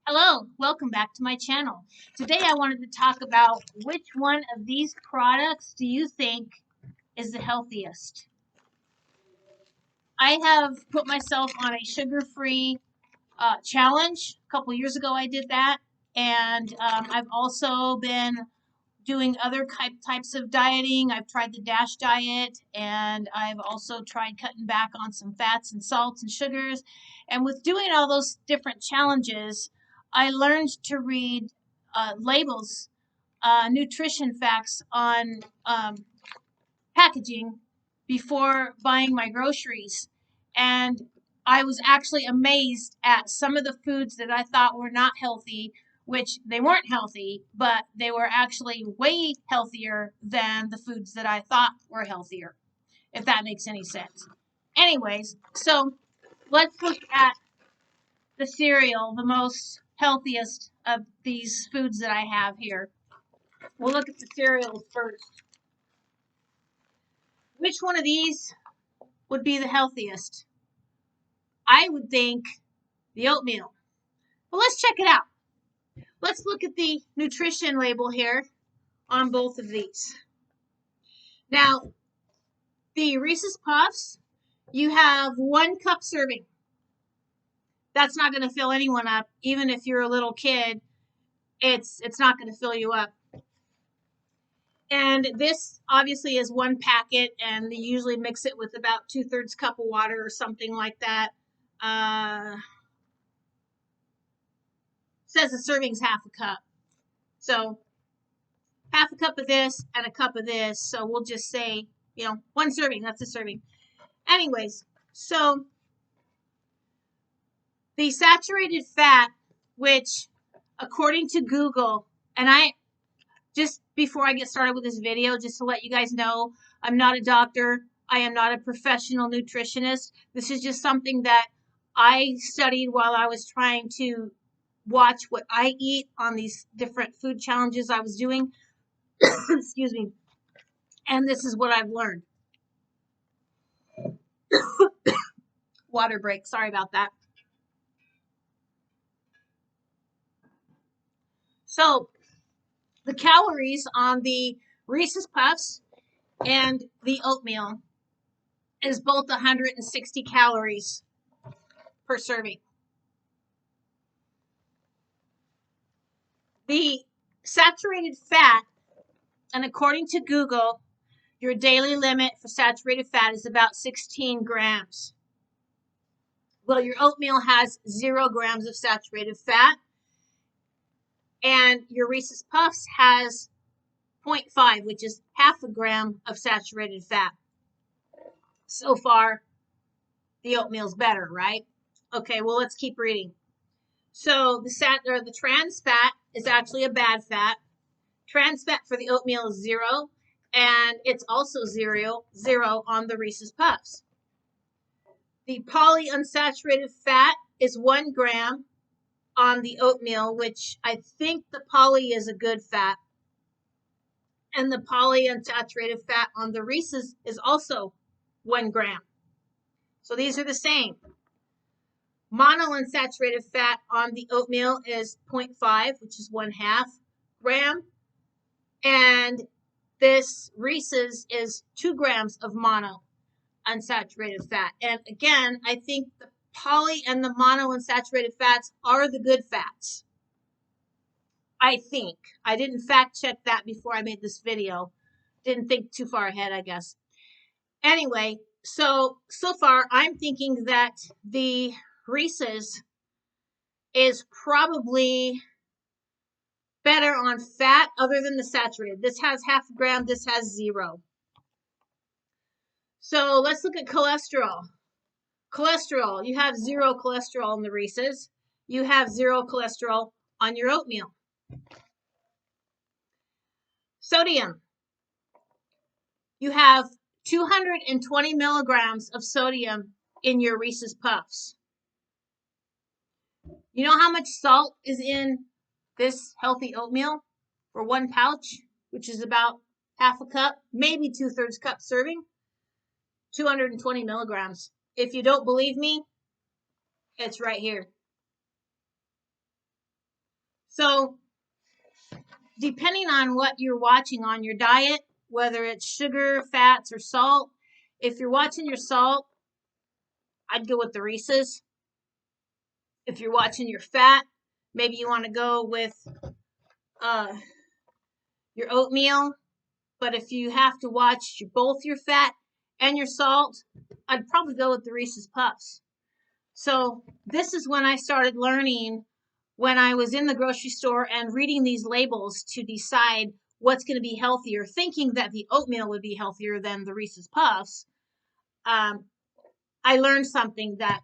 Hello, welcome back to my channel. Today I wanted to talk about which one of these products do you think is the healthiest? I have put myself on a sugar-free challenge. A couple years ago I did that, and I've also been doing other types of dieting. I've tried the DASH diet, and I've also tried cutting back on some fats and salts and sugars. And with doing all those different challenges, I learned to read labels, nutrition facts on packaging before buying my groceries. And I was actually amazed at some of the foods that I thought were not healthy, which they weren't healthy, but they were actually way healthier than the foods that I thought were healthier, if that makes any sense. Anyways, so let's look at the cereal, the most healthiest of these foods that I have here. We'll look at the cereals first. Which one of these would be the healthiest? I would think the oatmeal. But let's check it out. Let's look at the nutrition label here on both of these. Now, the Reese's Puffs, you have 1 cup serving. That's not going to fill anyone up. Even if you're a little kid, it's not going to fill you up. And this obviously is 1 packet, and they usually mix it with about 2/3 cup of water or something like that. Says the serving's 1/2 cup. So 1/2 cup of this and a cup of this. So we'll just say, 1 serving. That's a serving. Anyways, so the saturated fat, which according to Google, and just before I get started with this video, just to let you guys know, I'm not a doctor. I am not a professional nutritionist. This is just something that I studied while I was trying to watch what I eat on these different food challenges I was doing. Excuse me. And this is what I've learned. Water break. Sorry about that. So, the calories on the Reese's Puffs and the oatmeal is both 160 calories per serving. The saturated fat, and according to Google, your daily limit for saturated fat is about 16 grams. Well, your oatmeal has 0 grams of saturated fat, and your Reese's Puffs has 0.5, which is 1/2 gram of saturated fat. So far, the oatmeal's better, right? Okay, well, let's keep reading. So the trans fat is actually a bad fat. Trans fat for the oatmeal is 0, and it's also zero on the Reese's Puffs. The polyunsaturated fat is 1 gram on the oatmeal, which I think the poly is a good fat. And the polyunsaturated fat on the Reese's is also 1 gram. So these are the same. Monounsaturated fat on the oatmeal is 0.5, which is 1/2 gram. And this Reese's is 2 grams of monounsaturated fat. And again, I think the poly and the monounsaturated fats are the good fats. I think. I didn't fact check that before I made this video. Didn't think too far ahead, I guess. Anyway, so far I'm thinking that the Reese's is probably better on fat other than the saturated. This has 1/2 gram, this has 0. So let's look at cholesterol. Cholesterol, you have 0 cholesterol in the Reese's. You have 0 cholesterol on your oatmeal. Sodium, you have 220 milligrams of sodium in your Reese's Puffs. You know how much salt is in this healthy oatmeal for 1 pouch, which is about 1/2 cup, maybe 2/3 cup serving? 220 milligrams. If you don't believe me, it's right here. So depending on what you're watching on your diet, whether it's sugar, fats, or salt, if you're watching your salt, I'd go with the Reese's. If you're watching your fat, maybe you want to go with your oatmeal. But if you have to watch both your fat and your salt, I'd probably go with the Reese's Puffs. So this is when I started learning, when I was in the grocery store and reading these labels to decide what's going to be healthier, thinking that the oatmeal would be healthier than the Reese's Puffs. I learned something, that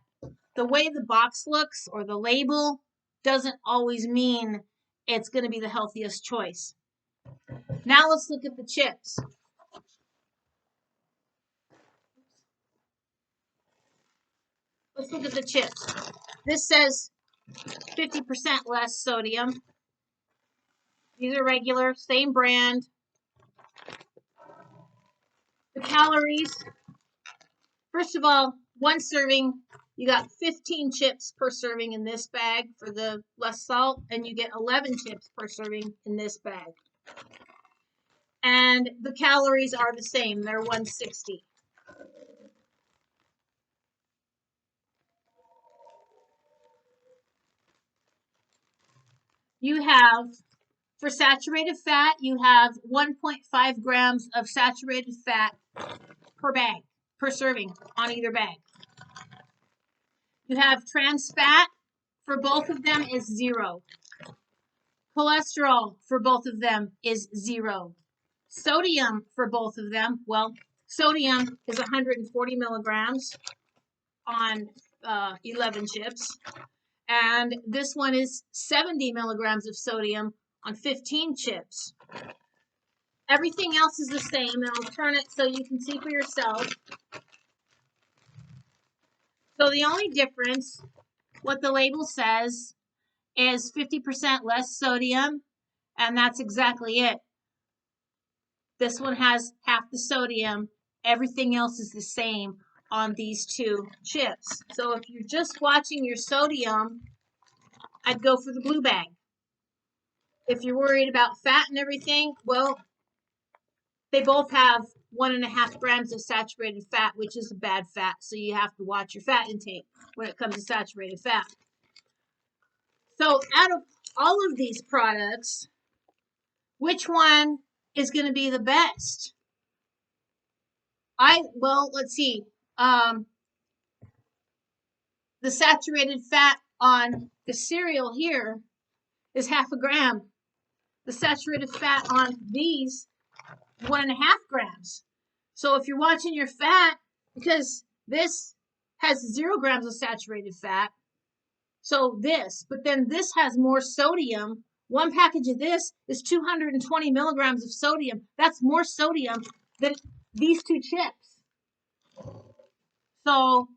the way the box looks or the label doesn't always mean it's going to be the healthiest choice. Now let's look at the chips. Let's look at the chips. This says 50% less sodium. These are regular, same brand. The calories, first of all, one serving, you got 15 chips per serving in this bag for the less salt, and you get 11 chips per serving in this bag. And the calories are the same, they're 160. You have, for saturated fat, you have 1.5 grams of saturated fat per bag, per serving on either bag. You have trans fat, for both of them is 0. Cholesterol for both of them is 0. Sodium for both of them, well, sodium is 140 milligrams on 11 chips. And this one is 70 milligrams of sodium on 15 chips. Everything else is the same, and I'll turn it so you can see for yourself. So the only difference, what the label says, is 50% less sodium, and that's exactly it. This one has half the sodium. Everything else is the same on these two chips. So if you're just watching your sodium, I'd go for the blue bag. If you're worried about fat and everything, well, they both have 1.5 grams of saturated fat, which is a bad fat. So you have to watch your fat intake when it comes to saturated fat. So out of all of these products, which one is going to be the best? Well, let's see. The saturated fat on the cereal here is 0.5 gram. The saturated fat on these, 1.5 grams. So if you're watching your fat, because this has 0 grams of saturated fat, so this, but then this has more sodium. One package of this is 220 milligrams of sodium. That's more sodium than these two chips. So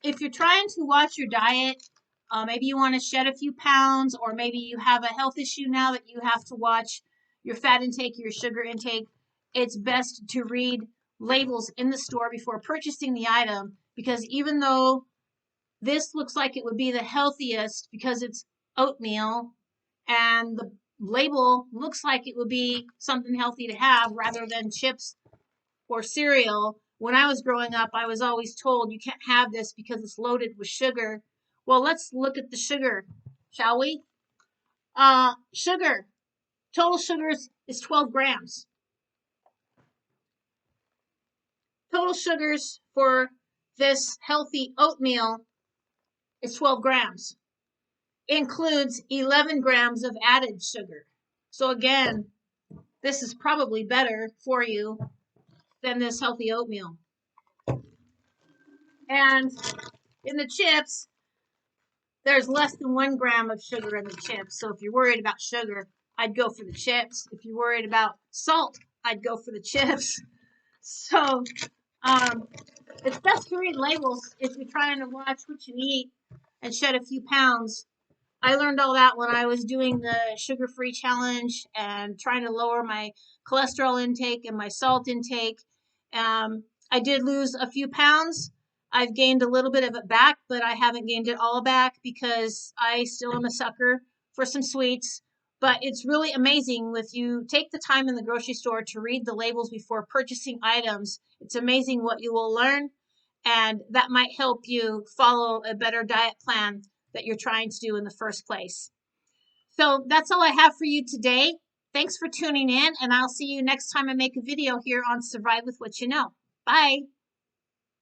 if you're trying to watch your diet, maybe you want to shed a few pounds, or maybe you have a health issue now that you have to watch your fat intake, your sugar intake, it's best to read labels in the store before purchasing the item, because even though this looks like it would be the healthiest because it's oatmeal, and the label looks like it would be something healthy to have rather than chips or cereal. When I was growing up, I was always told you can't have this because it's loaded with sugar. Well, let's look at the sugar, shall we? Sugar. Total sugars is 12 grams. Total sugars for this healthy oatmeal is 12 grams. Includes 11 grams of added sugar. So again, this is probably better for you than this healthy oatmeal. And in the chips, there's less than 1 gram of sugar in the chips. So if you're worried about sugar, I'd go for the chips. If you're worried about salt, I'd go for the chips. So it's best to read labels if you're trying to watch what you eat and shed a few pounds. I learned all that when I was doing the sugar-free challenge and trying to lower my cholesterol intake and my salt intake. I did lose a few pounds. I've gained a little bit of it back, but I haven't gained it all back because I still am a sucker for some sweets. But it's really amazing if you take the time in the grocery store to read the labels before purchasing items. It's amazing what you will learn, and that might help you follow a better diet plan that you're trying to do in the first place. So that's all I have for you today. Thanks for tuning in, and I'll see you next time I make a video here on Survive with What You Know. Bye.